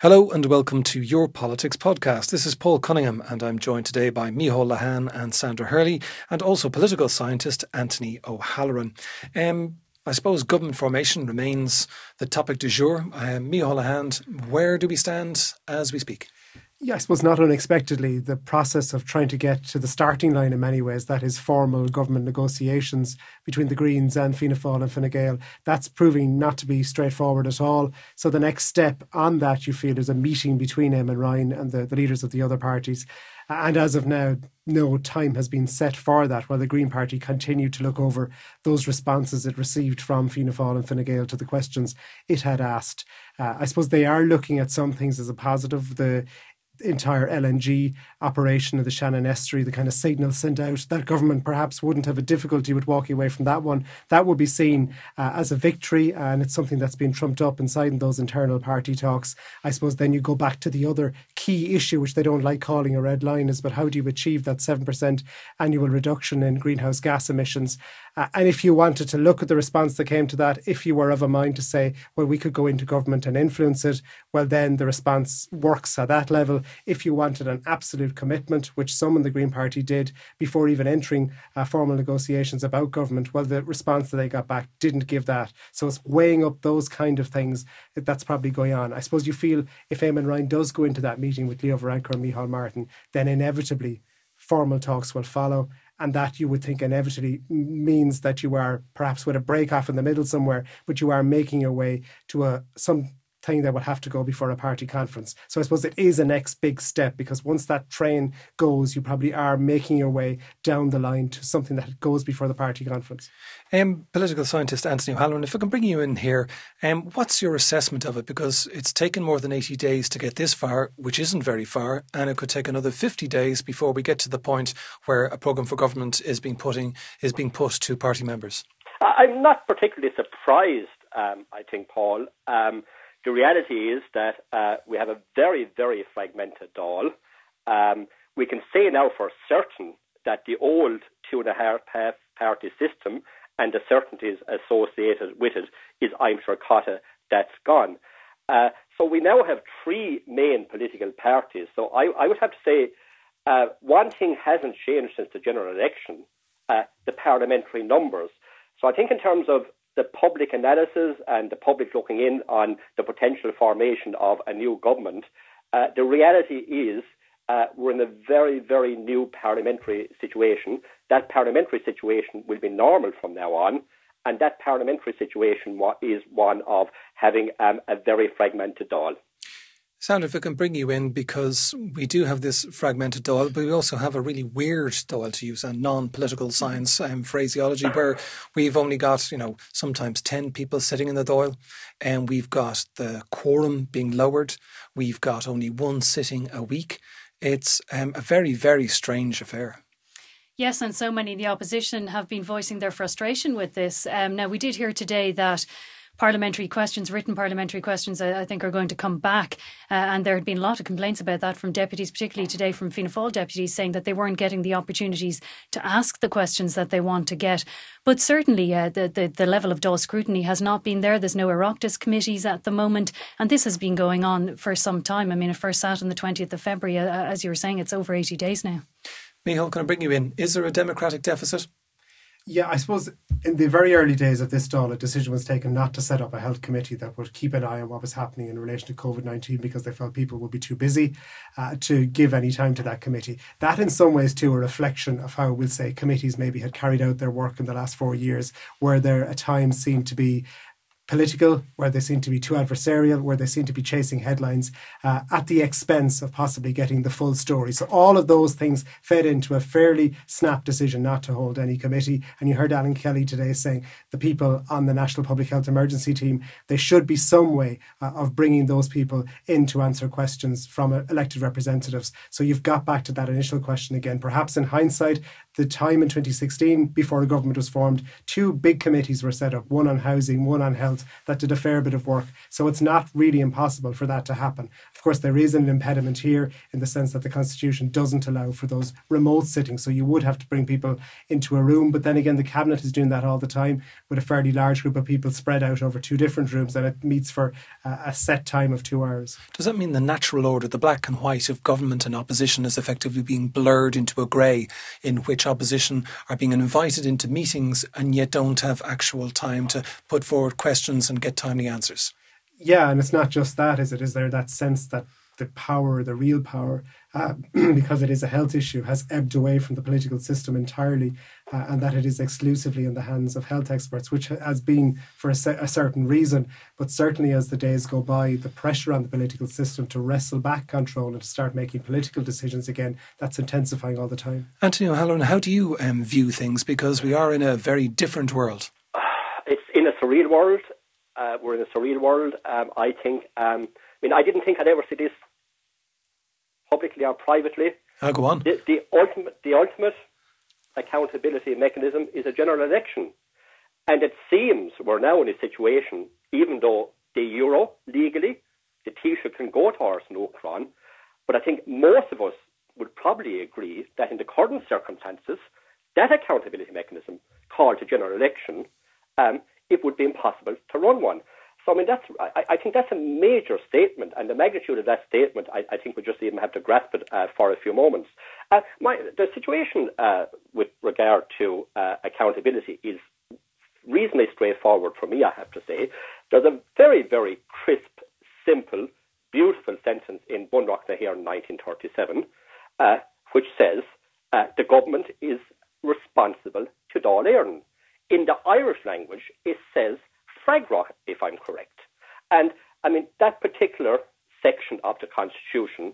Hello and welcome to Your Politics podcast. This is Paul Cunningham and I'm joined today by Mícheál Lehane and Sandra Hurley and also political scientist Anthony O'Halloran. I suppose government formation remains the topic du jour. Mícheál Lehane, where do we stand as we speak? Yeah, I suppose not unexpectedly, the process of trying to get to the starting line in many ways, that is formal government negotiations between the Greens and Fianna Fáil and Fine Gael, that's proving not to be straightforward at all. So the next step on that, you feel, is a meeting between Eamon Ryan and the leaders of the other parties. And as of now, no time has been set for that, while the Green Party continued to look over those responses it received from Fianna Fáil and Fine Gael to the questions it had asked. I suppose they are looking at some things as a positive. The entire LNG operation of the Shannon Estuary, the kind of signal sent out, that government perhaps wouldn't have a difficulty with walking away from that one. That would be seen as a victory, and it's something that's been trumped up inside in those internal party talks. I suppose then you go back to the other key issue, which they don't like calling a red line, is but how do you achieve that 7% annual reduction in greenhouse gas emissions? And if you wanted to look at the response that came to that, if you were of a mind to say, well, we could go into government and influence it, well, then the response works at that level. If you wanted an absolute commitment, which some in the Green Party did before even entering formal negotiations about government, well, the response that they got back didn't give that. So it's weighing up those kind of things that's probably going on. I suppose you feel if Eamon Ryan does go into that meeting with Leo Varadkar and Mícheál Martin, then inevitably formal talks will follow. And that you would think inevitably means that you are perhaps with a break off in the middle somewhere, but you are making your way to something that will have to go before a party conference. So I suppose it is a next big step, because once that train goes, you probably are making your way down the line to something that goes before the party conference. Political scientist Anthony O'Halloran, if I can bring you in here, what's your assessment of it? Because it's taken more than 80 days to get this far, which isn't very far, and it could take another 50 days before we get to the point where a programme for government is being put to party members. I'm not particularly surprised, I think, Paul. The reality is that we have a very, very fragmented Dáil. We can say now for certain that the old 2.5 party system and the certainties associated with it is I'm sure Cotta, that's gone. So we now have three main political parties. So I would have to say one thing hasn't changed since the general election, the parliamentary numbers. So I think in terms of the public analysis and the public looking in on the potential formation of a new government, the reality is we're in a very, very new parliamentary situation. That parliamentary situation will be normal from now on, and that parliamentary situation is one of having a very fragmented Dáil. Sandra, if I can bring you in, because we do have this fragmented Dáil, but we also have a really weird Dáil, to use a non-political science phraseology, where we've only got, sometimes 10 people sitting in the Dáil, and we've got the quorum being lowered. We've got only one sitting a week. It's a very, very strange affair. Yes, and so many in the opposition have been voicing their frustration with this. Now, we did hear today that written parliamentary questions, I think, are going to come back. And there had been a lot of complaints about that from deputies, particularly today from Fianna Fáil deputies, saying that they weren't getting the opportunities to ask the questions that they want to get. But certainly the level of Dáil scrutiny has not been there. There's no Oireachtas committees at the moment. And this has been going on for some time. I mean, it first sat on the 20th of February. As you were saying, it's over 80 days now. Mícheál, can I bring you in? Is there a democratic deficit? Yeah, I suppose in the very early days of this Dáil, a decision was taken not to set up a health committee that would keep an eye on what was happening in relation to COVID-19, because they felt people would be too busy to give any time to that committee. That in some ways too a reflection of how, we'll say, committees maybe had carried out their work in the last 4 years, where there at times seemed to be political, where they seem to be too adversarial, where they seem to be chasing headlines at the expense of possibly getting the full story. So all of those things fed into a fairly snap decision not to hold any committee. And you heard Alan Kelly today saying the people on the National Public Health Emergency Team, there should be some way of bringing those people in to answer questions from elected representatives. So you've got back to that initial question again. Perhaps in hindsight, the time in 2016, before a government was formed, 2 big committees were set up, one on housing, one on health, that did a fair bit of work. So it's not really impossible for that to happen. Of course, there is an impediment here in the sense that the Constitution doesn't allow for those remote sittings. So you would have to bring people into a room. But then again, the Cabinet is doing that all the time with a fairly large group of people spread out over 2 different rooms, and it meets for a set time of 2 hours. Does that mean the natural order, the black and white of government and opposition, is effectively being blurred into a grey, in which opposition are being invited into meetings and yet don't have actual time to put forward questions and get timely answers? Yeah, and it's not just that, is it? Is there that sense that the power, the real power, because it is a health issue, has ebbed away from the political system entirely, and that it is exclusively in the hands of health experts, which has been for a certain reason. But certainly as the days go by, the pressure on the political system to wrestle back control and to start making political decisions again, that's intensifying all the time. Anthony O'Halloran, how do you view things? Because we are in a very different world. It's in a surreal world. We're in a surreal world. I think, I didn't think I'd ever see this publicly or privately. I'll go on. The ultimate accountability mechanism is a general election. And it seems we're now in a situation, even though the euro, legally, the Taoiseach can go to Ars Nocron, but I think most of us would probably agree that in the current circumstances, that accountability mechanism called a general election, it would be impossible to run one. So, I think that's a major statement, and the magnitude of that statement, I think we just even have to grasp it for a few moments. The situation with regard to accountability is reasonably straightforward for me, I have to say. There's a very, very crisp, simple, beautiful sentence in Bundock na HÉireann 1937, which says the government is responsible to Dáil Éireann. In the Irish language, it says Fragrach, if I'm correct. And, that particular section of the Constitution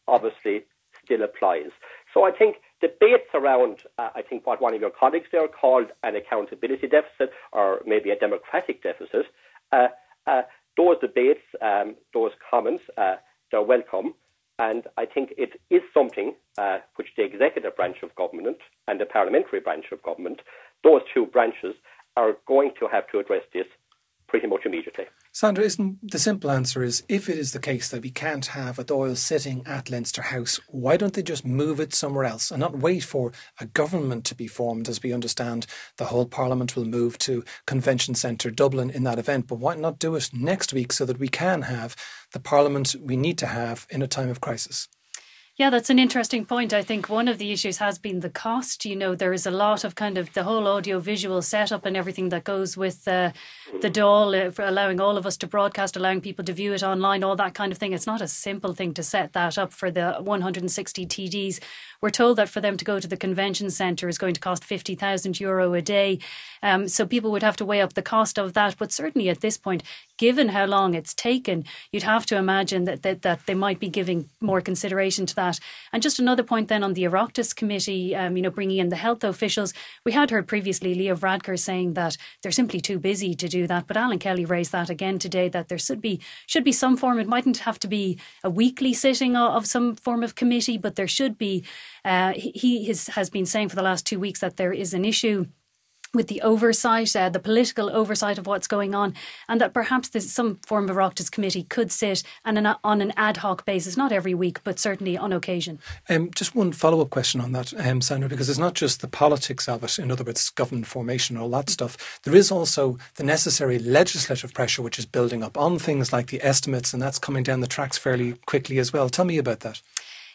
obviously still applies. So I think debates around, what one of your colleagues there called an accountability deficit, or maybe a democratic deficit, those debates, those comments, they're welcome. And I think it is something which the executive branch of government and the parliamentary branch of government, those 2 branches, are going to have to address this pretty much immediately. Sandra, isn't the simple answer is, if it is the case that we can't have a Dáil sitting at Leinster House, why don't they just move it somewhere else and not wait for a government to be formed? As we understand, the whole Parliament will move to Convention Centre Dublin in that event, but why not do it next week so that we can have the Parliament we need to have in a time of crisis? Yeah, that's an interesting point. I think one of the issues has been the cost. There is a lot of kind of the whole audio-visual setup and everything that goes with the Dáil, for allowing all of us to broadcast, allowing people to view it online, all that kind of thing. It's not a simple thing to set that up for the 160 TDs. We're told that for them to go to the convention centre is going to cost €50,000 a day. So people would have to weigh up the cost of that. But certainly at this point, given how long it's taken, you'd have to imagine that they might be giving more consideration to that. And just another point then on the Oireachtas committee, bringing in the health officials. We had heard previously Leo Varadkar saying that they're simply too busy to do that. But Alan Kelly raised that again today, that there should be some form. It mightn't have to be a weekly sitting of some form of committee, but there should be. He has been saying for the last 2 weeks that there is an issue with the oversight, the political oversight of what's going on, and that perhaps there's some form of Oireachtas committee could sit on an ad hoc basis, not every week, but certainly on occasion. Just one follow-up question on that, Sandra, because it's not just the politics of it, in other words, government formation, all that stuff. There is also the necessary legislative pressure which is building up on things like the estimates, and that's coming down the tracks fairly quickly as well. Tell me about that.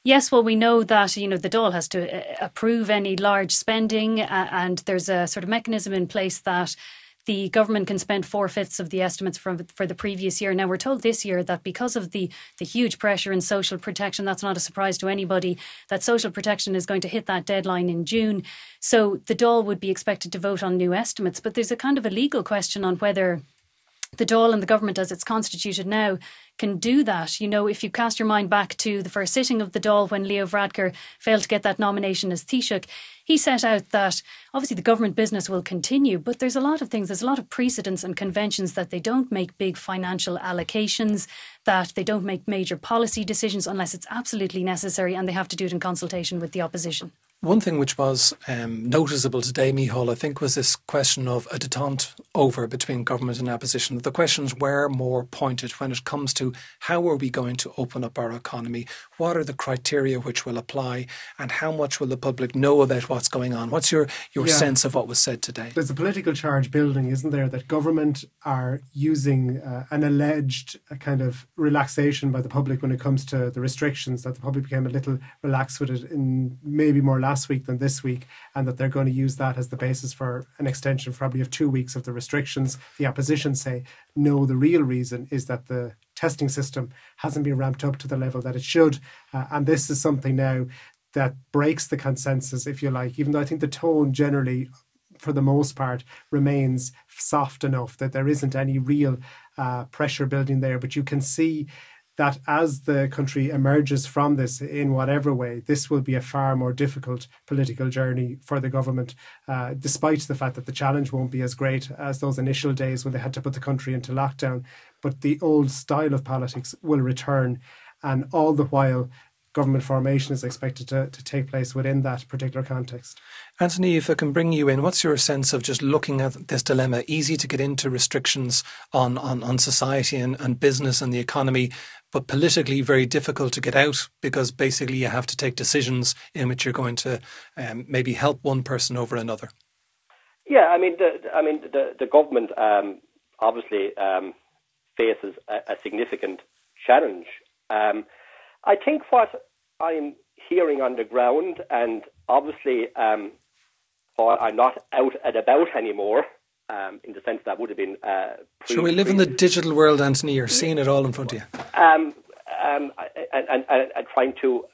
Yes, well, we know that, the Dáil has to approve any large spending, and there's a sort of mechanism in place that the government can spend 4/5 of the estimates for the previous year. Now, we're told this year that because of the huge pressure in social protection, that's not a surprise to anybody, that social protection is going to hit that deadline in June. So the Dáil would be expected to vote on new estimates. But there's a kind of a legal question on whether the Dáil and the government as it's constituted now can do that. If you cast your mind back to the first sitting of the Dáil when Leo Varadkar failed to get that nomination as Taoiseach, he set out that obviously the government business will continue, but there's a lot of things, there's a lot of precedents and conventions that they don't make big financial allocations, that they don't make major policy decisions unless it's absolutely necessary, and they have to do it in consultation with the opposition. One thing which was noticeable today, Mícheál, I think, was this question of a détente over between government and opposition. The questions were more pointed when it comes to how are we going to open up our economy, what are the criteria which will apply, and how much will the public know about what's going on? What's your sense of what was said today? There's a political charge building, isn't there, that government are using an alleged kind of relaxation by the public when it comes to the restrictions, that the public became a little relaxed with it in maybe more last week than this week, and that they're going to use that as the basis for an extension probably of 2 weeks of the restrictions. The opposition say, no, the real reason is that the testing system hasn't been ramped up to the level that it should. And this is something now that breaks the consensus, if you like, even though I think the tone generally, for the most part, remains soft enough that there isn't any real pressure building there. But you can see that as the country emerges from this in whatever way, this will be a far more difficult political journey for the government, despite the fact that the challenge won't be as great as those initial days when they had to put the country into lockdown. But the old style of politics will return, and all the while government formation is expected to take place within that particular context. Anthony, if I can bring you in, what's your sense of just looking at this dilemma? Easy to get into restrictions on society and business and the economy, but politically very difficult to get out because basically you have to take decisions in which you're going to maybe help one person over another. Yeah, I mean the government obviously faces a significant challenge. I think what I'm hearing on the ground, and obviously Paul, I'm not out and about anymore, in the sense that would have been... So we live in the digital world, Anthony. You're seeing it all in front of you. And trying to...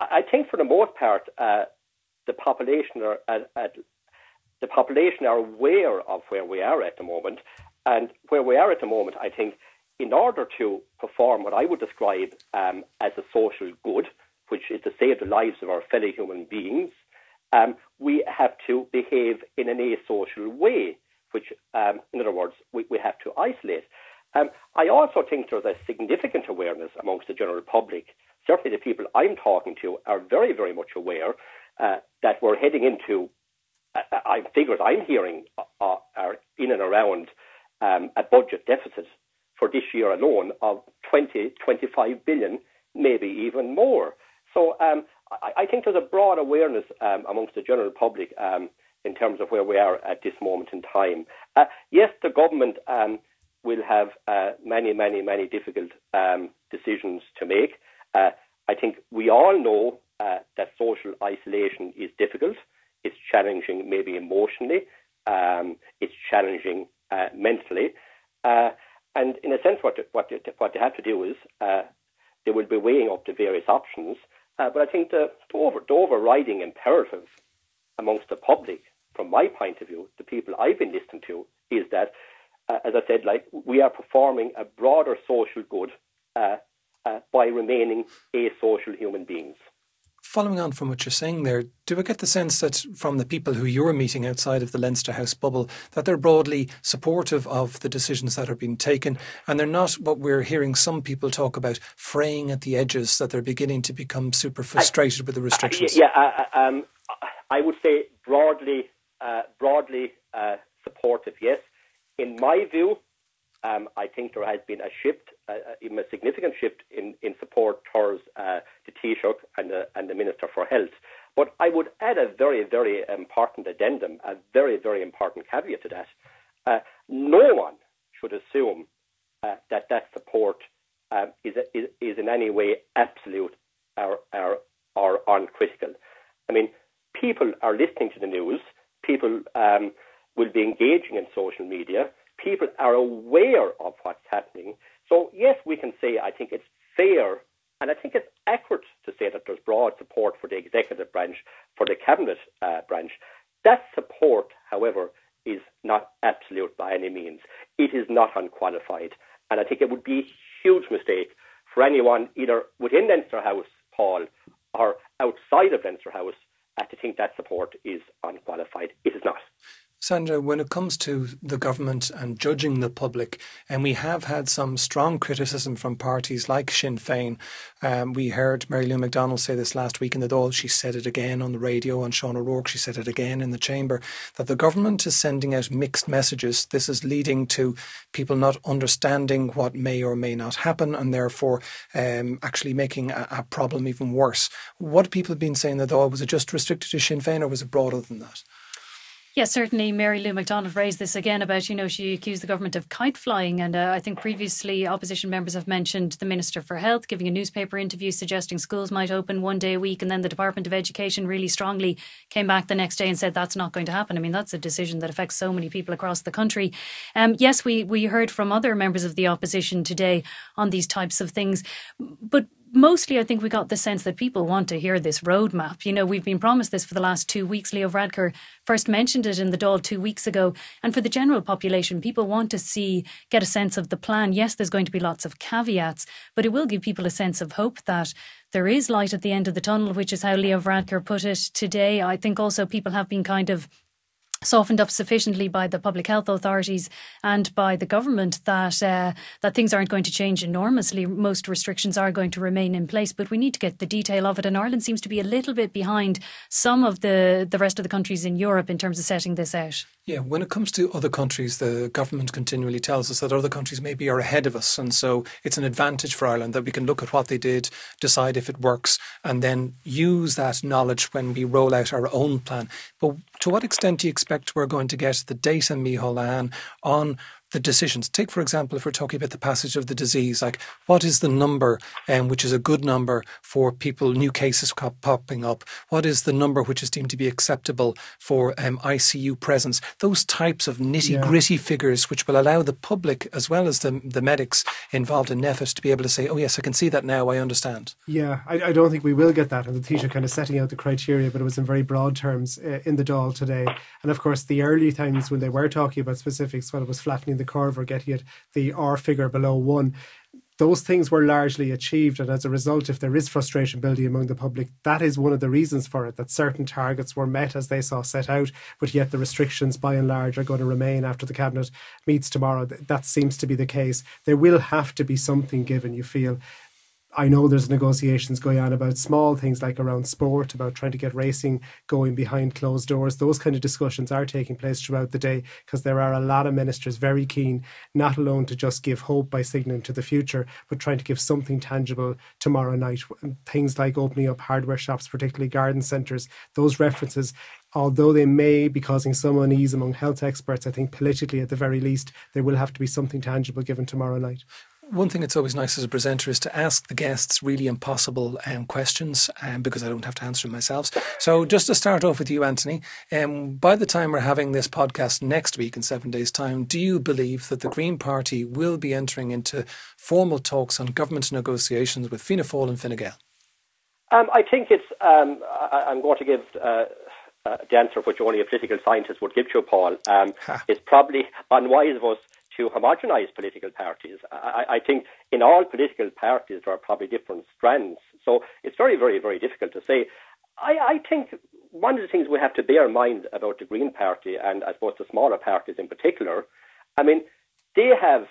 I think for the most part, the population are aware of where we are at the moment. And where we are at the moment, I think, in order to perform what I would describe as a social good, which is to save the lives of our fellow human beings, we have to behave in an asocial way, which, in other words, we have to isolate. I also think there's a significant awareness amongst the general public. Certainly the people I'm talking to are very, very much aware that we're heading into, figures I'm hearing are in and around a budget deficit for this year alone of 25 billion, maybe even more. So I think there's a broad awareness amongst the general public in terms of where we are at this moment in time. Yes, the government will have many, many, many difficult decisions to make. I think we all know that social isolation is difficult. It's challenging maybe emotionally. It's challenging mentally. And in a sense, what they have to do is they will be weighing up the various options. But I think the overriding imperative amongst the public, from my point of view, the people I've been listening to, is that, as I said, like we are performing a broader social good by remaining asocial human beings. Following on from what you're saying there, do I get the sense that from the people who you're meeting outside of the Leinster House bubble, that they're broadly supportive of the decisions that are being taken, and they're not what we're hearing some people talk about, fraying at the edges, that they're beginning to become super frustrated with the restrictions? I would say broadly supportive, yes. In my view, I think there has been a shift, even a significant shift in support towards the Taoiseach and the Minister for Health. But I would add a very, very important addendum, a very, very important caveat to that. No one should assume that support is in any way absolute or uncritical. I mean, people are listening to the news. People will be engaging in social media. People are aware of what's happening. So, yes, we can say I think it's fair and I think it's accurate to say that there's broad support for the executive branch, for the cabinet branch. That support, however, is not absolute by any means. It is not unqualified. And I think it would be a huge mistake for anyone, either within Leinster House, Paul, or outside of Leinster House, to think that support is unqualified. It is not. Sandra, when it comes to the government and judging the public, and we have had some strong criticism from parties like Sinn Féin. We heard Mary Lou McDonald say this last week in the Dáil. She said it again on the radio on Sean O'Rourke. She said it again in the chamber, that the government is sending out mixed messages. This is leading to people not understanding what may or may not happen, and therefore actually making a problem even worse. What have people been saying in the Dáil? Was it just restricted to Sinn Féin, or was it broader than that? Yes, certainly Mary Lou McDonald raised this again about, she accused the government of kite flying. And I think previously opposition members have mentioned the Minister for Health giving a newspaper interview suggesting schools might open one day a week. And then the Department of Education really strongly came back the next day and said that's not going to happen. I mean, that's a decision that affects so many people across the country. Yes, we heard from other members of the opposition today on these types of things. But mostly, I think we got the sense that people want to hear this roadmap. We've been promised this for the last 2 weeks. Leo Varadkar first mentioned it in the Dáil 2 weeks ago. And for the general population, people want to get a sense of the plan. Yes, there's going to be lots of caveats, but it will give people a sense of hope that there is light at the end of the tunnel, which is how Leo Varadkar put it today. I think also people have been kind of softened up sufficiently by the public health authorities and by the government that things aren't going to change enormously. Most restrictions are going to remain in place, but we need to get the detail of it. And Ireland seems to be a little bit behind some of the rest of the countries in Europe in terms of setting this out. Yeah, when it comes to other countries, the government continually tells us that other countries maybe are ahead of us. And so it's an advantage for Ireland that we can look at what they did, decide if it works, and then use that knowledge when we roll out our own plan. But to what extent do you expect we're going to get the data, Mícheál, Lehane, on the decisions? Take, for example, if we're talking about the passage of the disease, like what is the number which is a good number for people, new cases popping up? What is the number which is deemed to be acceptable for ICU presence? Those types of nitty-gritty figures which will allow the public as well as the medics involved in NEFIT to be able to say, oh yes, I can see that now, I understand. Yeah, I don't think we will get that. And the Taoiseach kind of setting out the criteria, but it was in very broad terms in the Dáil today. And of course, the early times when they were talking about specifics, when it was flattening the curve or getting it the R figure below 1, those things were largely achieved. And as a result, if there is frustration building among the public, that is one of the reasons for it, that certain targets were met as they saw set out, but yet the restrictions by and large are going to remain after the Cabinet meets tomorrow. That seems to be the case. There will have to be something given, you feel. I know there's negotiations going on about small things like around sport, about trying to get racing going behind closed doors. Those kind of discussions are taking place throughout the day because there are a lot of ministers very keen, not alone to just give hope by signalling to the future, but trying to give something tangible tomorrow night. Things like opening up hardware shops, particularly garden centres, those references, although they may be causing some unease among health experts, I think politically at the very least, there will have to be something tangible given tomorrow night. One thing that's always nice as a presenter is to ask the guests really impossible questions because I don't have to answer them myself. So just to start off with you, Anthony, by the time we're having this podcast next week in 7 days' time, do you believe that the Green Party will be entering into formal talks on government negotiations with Fianna Fáil and Fine Gael? I think it's, I'm going to give the answer which only a political scientist would give to you, Paul. It's probably unwise of us to homogenise political parties. I think in all political parties there are probably different strands. So it's very, very, very difficult to say. I think one of the things we have to bear in mind about the Green Party, and I suppose the smaller parties in particular, I mean, they have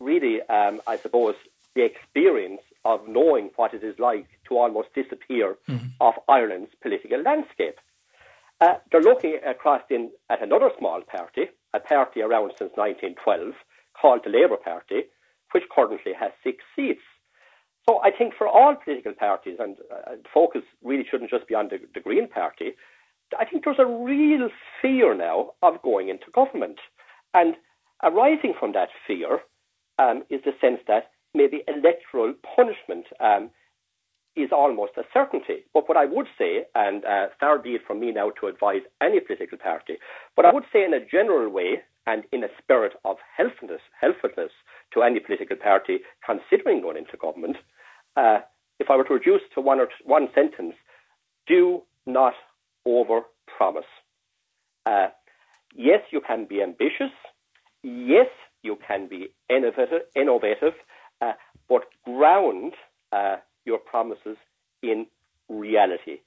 really, I suppose, the experience of knowing what it is like to almost disappear off Ireland's political landscape. They're looking across at another small party, a party around since 1912, called the Labour Party, which currently has 6 seats. So I think for all political parties, and focus really shouldn't just be on the Green Party, I think there's a real fear now of going into government. And arising from that fear is the sense that maybe electoral punishment is almost a certainty. But what I would say, and far be it from me now to advise any political party, but I would say in a general way and in a spirit of helpfulness to any political party considering going into government, if I were to reduce to one sentence, do not over-promise. Yes, you can be ambitious. Yes, you can be innovative, but ground your promises in reality.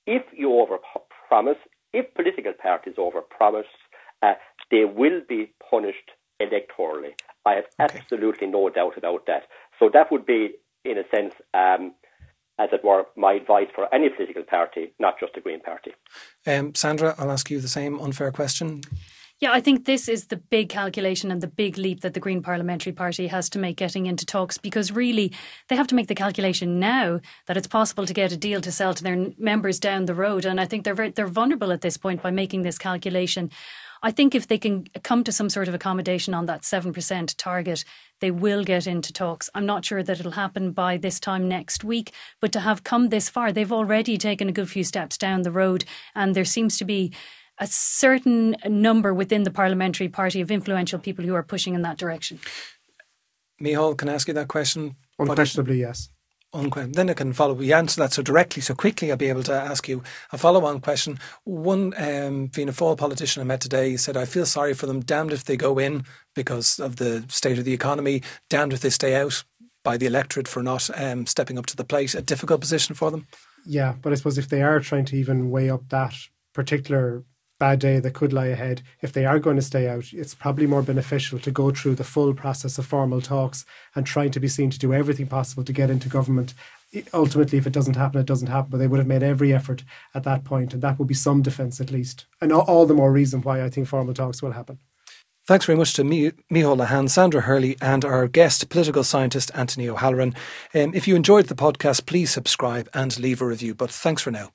If you overpromise, if political parties overpromise, they will be punished electorally. I have absolutely no doubt about that. So that would be, in a sense, as it were, my advice for any political party, not just the Green Party. Sandra, I'll ask you the same unfair question. Yeah, I think this is the big calculation and the big leap that the Green Parliamentary Party has to make getting into talks, because really they have to make the calculation now that it's possible to get a deal to sell to their members down the road. And I think they're vulnerable at this point by making this calculation. I think if they can come to some sort of accommodation on that 7% target, they will get into talks. I'm not sure that it'll happen by this time next week, but to have come this far, they've already taken a good few steps down the road, and there seems to be a certain number within the parliamentary party of influential people who are pushing in that direction. Mícheál, can I ask you that question? Unquestionably, yes. Then I can follow. You answer that so directly, so quickly, I'll be able to ask you a follow-on question. One Fianna Fáil politician I met today said, I feel sorry for them, damned if they go in because of the state of the economy, damned if they stay out by the electorate for not stepping up to the plate. A difficult position for them? Yeah, but I suppose if they are trying to even weigh up that particular bad day that could lie ahead, if they are going to stay out, it's probably more beneficial to go through the full process of formal talks and trying to be seen to do everything possible to get into government. Ultimately, if it doesn't happen, it doesn't happen, but they would have made every effort at that point, and that would be some defence at least. And all the more reason why I think formal talks will happen. Thanks very much to Mícheál, Lehane, Sandra Hurley and our guest, political scientist Anthony O'Halloran. If you enjoyed the podcast, please subscribe and leave a review. But thanks for now.